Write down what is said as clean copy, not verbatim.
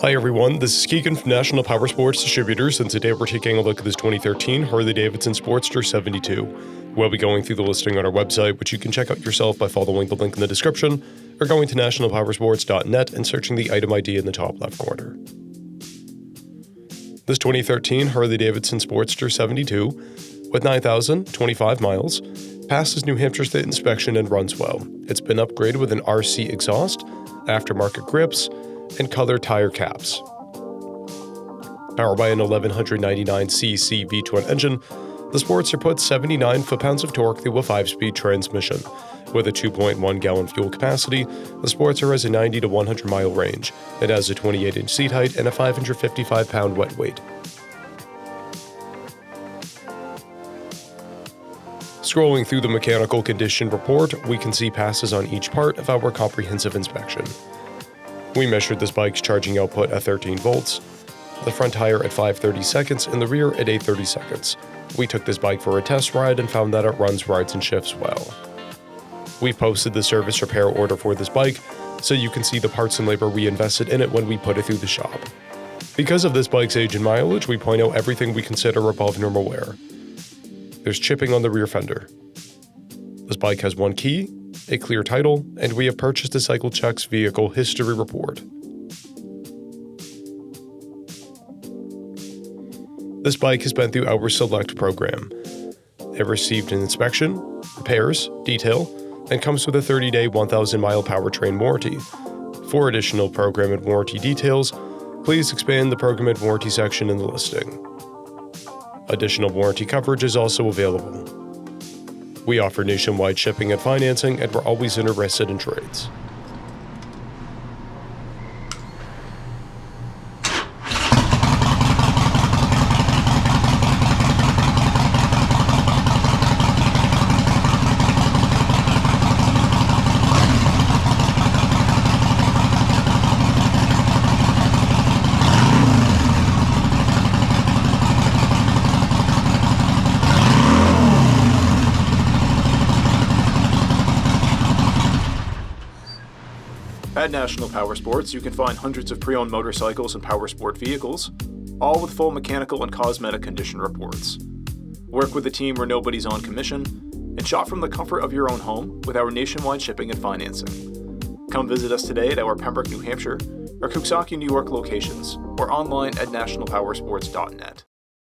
Hi everyone, this is Keegan from National Powersports Distributors, and today we're taking a look at this 2013 Harley-Davidson Sportster 72. We'll be going through the listing on our website, which you can check out yourself by following the link in the description, or going to nationalpowersports.net and searching the item ID in the top left corner. This 2013 Harley-Davidson Sportster 72, with 9,025 miles, passes New Hampshire State inspection and runs well. It's been upgraded with an RC exhaust, aftermarket grips, and colored tire caps. Powered by an 1199cc V12 engine, the Sportster puts 79 foot-pounds of torque through a 5-speed transmission. With a 2.1-gallon fuel capacity, the Sportster has a 90 to 100-mile range. It has a 28-inch seat height and a 555-pound wet weight. Scrolling through the mechanical condition report, we can see passes on each part of our comprehensive inspection. We measured this bike's charging output at 13 volts, the front tire at 5/30 seconds, and the rear at 8/30 seconds. We took this bike for a test ride and found that it runs, rides, and shifts well. We posted the service repair order for this bike, so you can see the parts and labor we invested in it when we put it through the shop. Because of this bike's age and mileage, we point out everything we consider above normal wear. There's chipping on the rear fender. This bike has one key, a clear title, and we have purchased a Cycle Checks vehicle history report. This bike has been through our Select program. It received an inspection, repairs, detail, and comes with a 30-day 1,000-mile powertrain warranty. For additional program and warranty details, please expand the program and warranty section in the listing. Additional warranty coverage is also available. We offer nationwide shipping and financing, and we're always interested in trades. At National Powersports, you can find hundreds of pre-owned motorcycles and powersport vehicles, all with full mechanical and cosmetic condition reports. Work with a team where nobody's on commission, and shop from the comfort of your own home with our nationwide shipping and financing. Come visit us today at our Pembroke, New Hampshire, or Coxsackie, New York locations, or online at nationalpowersports.net.